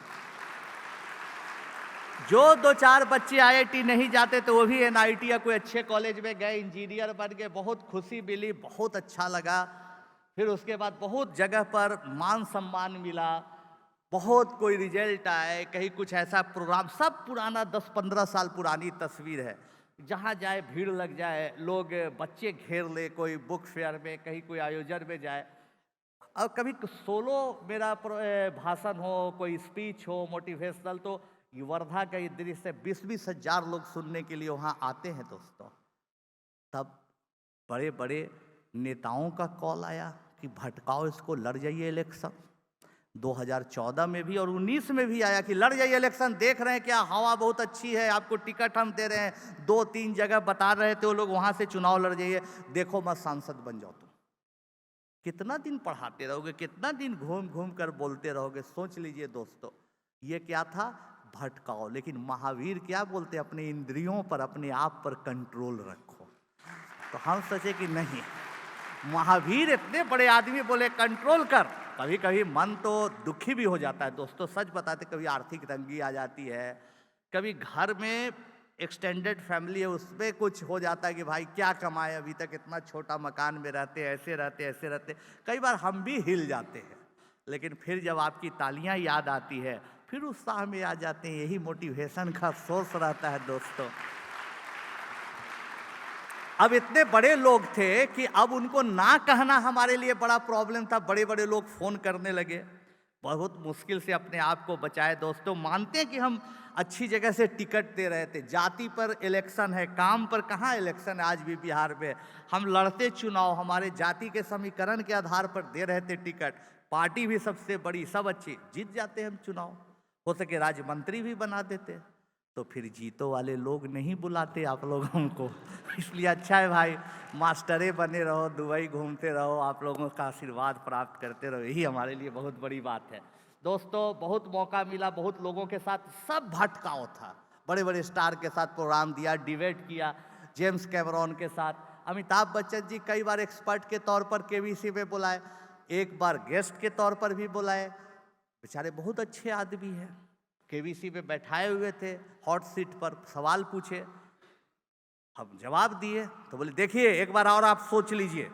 जो 2-4 बच्चे IIT नहीं जाते तो वो भी NIT या कोई अच्छे कॉलेज में गए, इंजीनियर बन गए। बहुत खुशी मिली, बहुत अच्छा लगा। फिर उसके बाद बहुत जगह पर मान सम्मान मिला, बहुत कोई रिजल्ट आए, कहीं कुछ ऐसा प्रोग्राम, सब पुराना 10-15 साल पुरानी तस्वीर है। जहाँ जाए भीड़ लग जाए, लोग बच्चे घेर ले, कोई बुक फेयर में, कहीं कोई आयोजन में जाए, और कभी सोलो मेरा भाषण हो, कोई स्पीच हो मोटिवेशनल, तो वर्धा का दृश्य 20-20 हजार लोग सुनने के लिए वहाँ आते हैं। दोस्तों, तब बड़े बड़े नेताओं का कॉल आया कि भटकाओ इसको, लड़ जाइए इलेक्शन। 2014 में भी और 19 में भी आया कि लड़ जाइए इलेक्शन, देख रहे हैं क्या हवा बहुत अच्छी है, आपको टिकट हम दे रहे हैं। 2-3 जगह बता रहे थे वो लोग, वहाँ से चुनाव लड़ जाइए, देखो मत सांसद बन जाओ तुम। कितना दिन पढ़ाते रहोगे, कितना दिन घूम घूम कर बोलते रहोगे। सोच लीजिए दोस्तों, ये क्या था, भटकाओ। लेकिन महावीर क्या बोलते, अपने इंद्रियों पर, अपने आप पर कंट्रोल रखो। तो हम सोचे कि नहीं, महावीर इतने बड़े आदमी बोले कंट्रोल कर। कभी कभी मन तो दुखी भी हो जाता है दोस्तों, सच बताते, कभी आर्थिक तंगी आ जाती है, कभी घर में एक्सटेंडेड फैमिली है, उसमें कुछ हो जाता है कि भाई क्या कमाए, अभी तक इतना छोटा मकान में रहते, ऐसे रहते, ऐसे रहते। कई बार हम भी हिल जाते हैं, लेकिन फिर जब आपकी तालियां याद आती है, फिर उत्साह में आ जाते हैं। यही मोटिवेशन का सोर्स रहता है दोस्तों। अब इतने बड़े लोग थे कि अब उनको ना कहना हमारे लिए बड़ा प्रॉब्लम था। बड़े बड़े लोग फोन करने लगे, बहुत मुश्किल से अपने आप को बचाए। दोस्तों, मानते हैं कि हम अच्छी जगह से टिकट दे रहे थे, जाति पर इलेक्शन है, काम पर कहाँ इलेक्शन है। आज भी बिहार में हम लड़ते चुनाव, हमारे जाति के समीकरण के आधार पर दे रहे थे टिकट। पार्टी भी सबसे बड़ी, सब अच्छी, जीत जाते हम चुनाव, हो सके राज्य मंत्री भी बना देते। तो फिर जीतो वाले लोग नहीं बुलाते आप लोग हमको। इसलिए अच्छा है भाई, मास्टरे बने रहो, दुबई घूमते रहो, आप लोगों का आशीर्वाद प्राप्त करते रहो, यही हमारे लिए बहुत बड़ी बात है। दोस्तों, बहुत मौका मिला, बहुत लोगों के साथ, सब भटकाओ था। बड़े बड़े स्टार के साथ प्रोग्राम दिया, डिबेट किया, जेम्स कैमरॉन के साथ। अमिताभ बच्चन जी कई बार एक्सपर्ट के तौर पर KBC में बुलाए, एक बार गेस्ट के तौर पर भी बुलाए। बेचारे बहुत अच्छे आदमी हैं। KBC में बैठाए हुए थे, हॉट सीट पर सवाल पूछे, हम जवाब दिए, तो बोले देखिए एक बार और आप सोच लीजिए।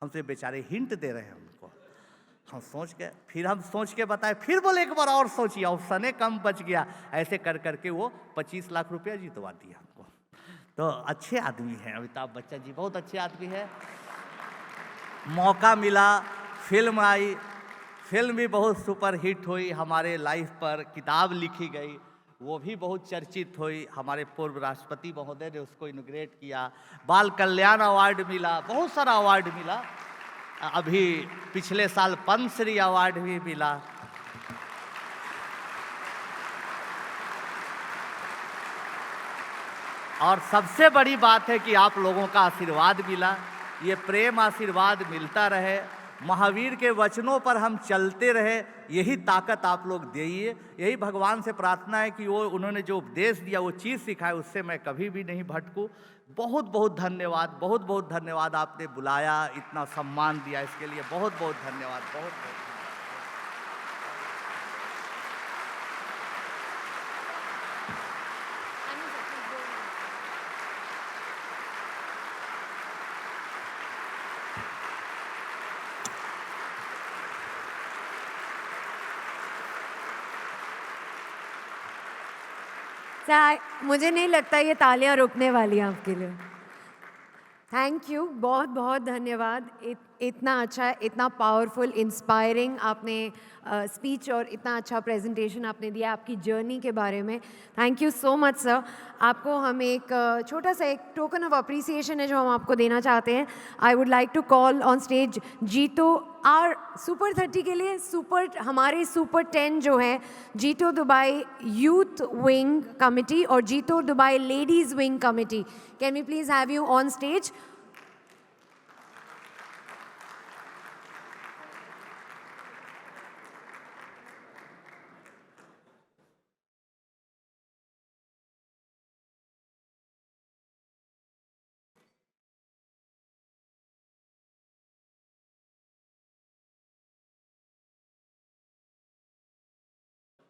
हमसे बेचारे हिंट दे रहे हैं उनको, हम सोच के, फिर हम सोच के बताए, फिर बोले एक बार और सोचिए, ऑप्शन कम बच गया। ऐसे कर करके वो 25 लाख रुपया जितवा दिया हमको। तो अच्छे आदमी हैं अमिताभ बच्चन जी, बहुत अच्छे आदमी है। मौका मिला, फिल्म आई, फिल्म भी बहुत सुपर हिट हुई, हमारे लाइफ पर किताब लिखी गई, वो भी बहुत चर्चित हुई। हमारे पूर्व राष्ट्रपति महोदय ने उसको इनॉग्रेट किया, बाल कल्याण अवार्ड मिला, बहुत सारा अवार्ड मिला। अभी पिछले साल पद्मश्री अवार्ड भी मिला। और सबसे बड़ी बात है कि आप लोगों का आशीर्वाद मिला, ये प्रेम आशीर्वाद मिलता रहे, महावीर के वचनों पर हम चलते रहे, यही ताकत आप लोग देइए। यही भगवान से प्रार्थना है कि वो उन्होंने जो उपदेश दिया, वो चीज़ सिखाए, उससे मैं कभी भी नहीं भटकूं। बहुत बहुत धन्यवाद, बहुत बहुत धन्यवाद, आपने बुलाया, इतना सम्मान दिया, इसके लिए बहुत बहुत धन्यवाद, बहुत बहुत। मुझे नहीं लगता ये तालियां रुकने वाली हैं आपके लिए। थैंक यू, बहुत बहुत धन्यवाद। इतना अच्छा, इतना पावरफुल, इंस्पायरिंग आपने स्पीच और इतना अच्छा प्रेजेंटेशन आपने दिया आपकी जर्नी के बारे में। Thank you so much sir. आपको हम एक छोटा सा एक टोकन ऑफ अप्रिसिएशन है जो हम आपको देना चाहते हैं। I would like to call on stage JITO R super 30 के लिए हमारे सुपर 10 जो है जीतो दुबई यूथ विंग कमिटी और JITO Dubai ladies wing committee. Can we please have you on stage?